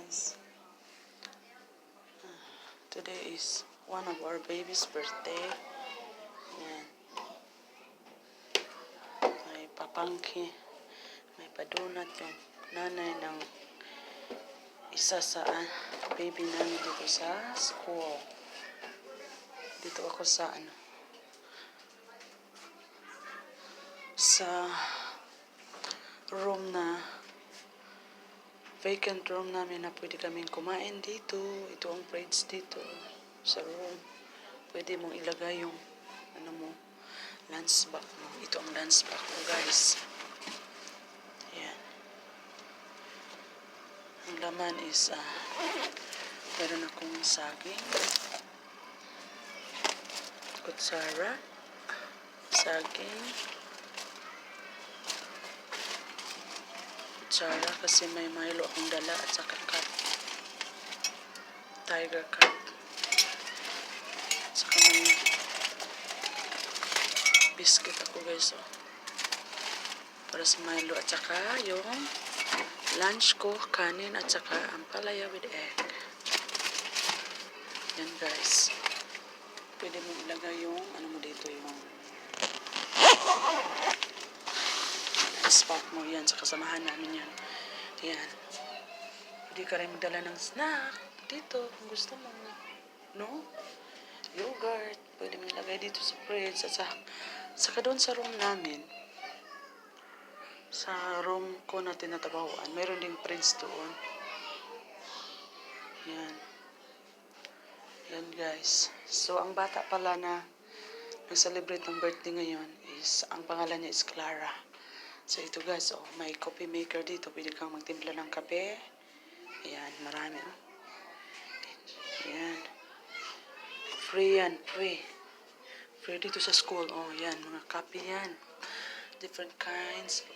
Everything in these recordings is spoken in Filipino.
guys. Today is one of our baby's birthday. Yan. May papangki. May padunat yung nanay ng isa sa baby namin dito sa school. Dito ako sa sa room na vacant room namin na pwede kaming kumain dito. Ito ang fridge dito sa room. Pwede mong ilagay yung lunchbox mo. Ito ang lunchbox mo, guys. Ayan. Ang laman is meron akong saging, kutsara, saging, kutsara kasi may Milo akong dala at saka cup, tiger cup, at saka may biscuit ako, guys, para sa Milo, at saka yung lunch ko, kanin at saka ampalaya with egg. Yan, guys. Pwede mo ilagay yung mo dito, yung spot mo yan sa kasamahan namin yan. Yan. Pwede ka rin magdala ng snack dito kung gusto mo. No? Yogurt. Pwede mo ilagay dito sa fridge. At saka doon sa room namin, sa room ko na tinatabahuan, mayroon ding fridge doon. Yan. Yan, guys. So, ang bata pala na nag-celebrate ng birthday ngayon is, ang pangalan niya is Clara. So, ito, guys, may coffee maker dito. Pwede kang magtimpla ng kape. Ayan, marami. Ayan. Free yan, free. Free dito sa school. Yan, mga kape yan. Different kinds of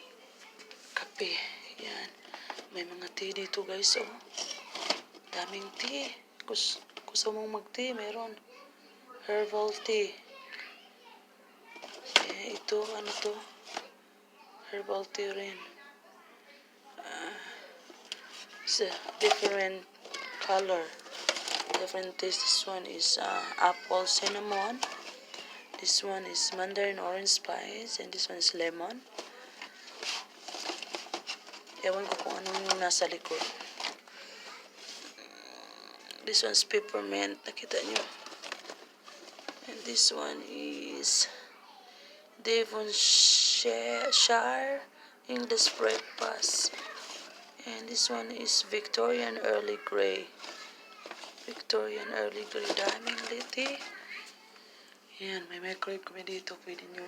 kape. Ayan. May mga tea dito, guys, daming tea. Gusto mong mag-tea, meron. Herbal tea. Ito, to? Herbal tea rin. It's a different color. Different taste. This one is apple cinnamon. This one is mandarin orange spice. And this one is lemon. Ewan ko kung anong yung nasa likod. This one's peppermint. Nakita nyo. And this one is Devonshire English breakfast. And this one is Victorian early grey. Victorian early grey. Daming liti. Yan, may microwave kami dito. Pwede nyo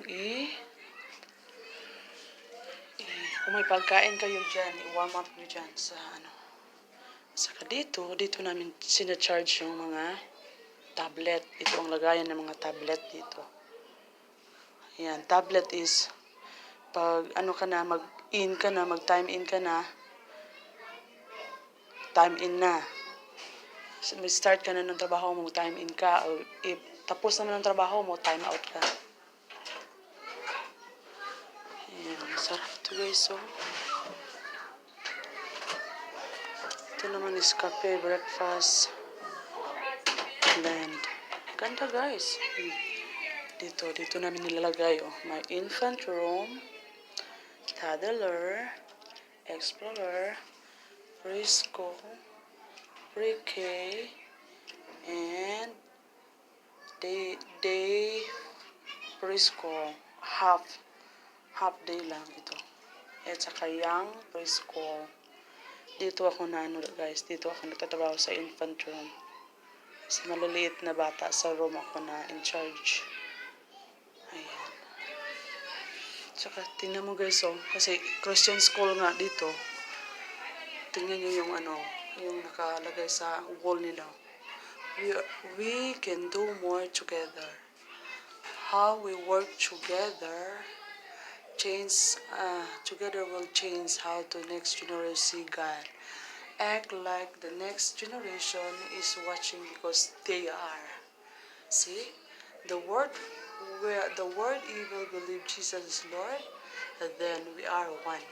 kung may pagkain kayo dyan, i-warm up nyo dyan sa Saka dito namin sinacharge yung mga tablet. Ito ang lagayan ng mga tablet dito. Ayan, tablet is pag mag-in ka na, mag-time in ka na, time in na. So, may start ka na ng trabaho mo, time in ka. O if tapos naman ng trabaho mo, time out ka. Ayan, masarap ito, guys, Ito naman is cafe, breakfast, blend. Ganda, guys. Dito namin nilalagay, my infant room, toddler, explorer, preschool, pre-K, and day preschool. Half day lang ito. At saka young preschool. Dito ako guys, dito ako nagtatrabaho sa infant room. Sa maliliit na bata, sa room ako na in charge. Ayan. Tsaka, tingnan mo, guys, kasi Christian school nga dito. Tingnan nyo yung yung nakalagay sa wall nila. We can do more together. How we work together, together will change how the next generation see God. Act like the next generation is watching because they are. See? The world evil believe Jesus is Lord, and then we are one.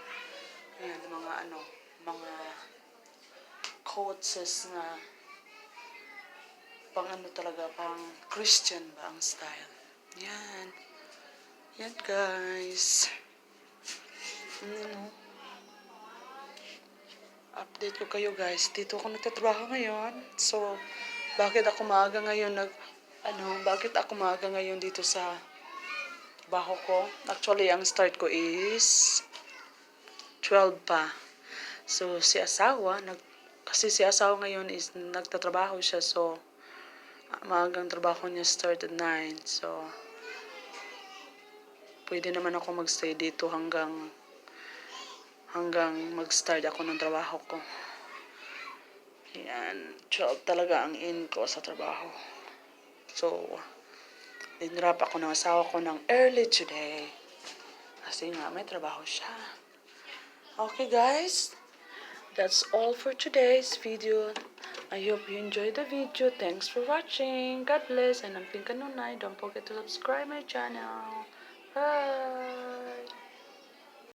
Ayan, mga coaches na pang ano talaga, pang Christian ba ang style. Yan. Yan guys. Update ko kayo guys. Dito ako nagtatrabaho ngayon. So, bakit ako maaga ngayon dito sa trabaho ko? Actually, ang start ko is 12 pa. So, kasi si asawa ngayon is nagtatrabaho siya. So, maagang trabaho niya start at 9. So, pwede naman ako magstay dito hanggang mag-start ako ng trabaho ko. Yan, 12 talaga ang in ko sa trabaho. So, dinrap ako ng asawa ko ng early today. Kasi nga, may trabaho siya. Okay guys, that's all for today's video. I hope you enjoyed the video. Thanks for watching. God bless. And ang Pinkanunay. Don't forget to subscribe my channel. Bye!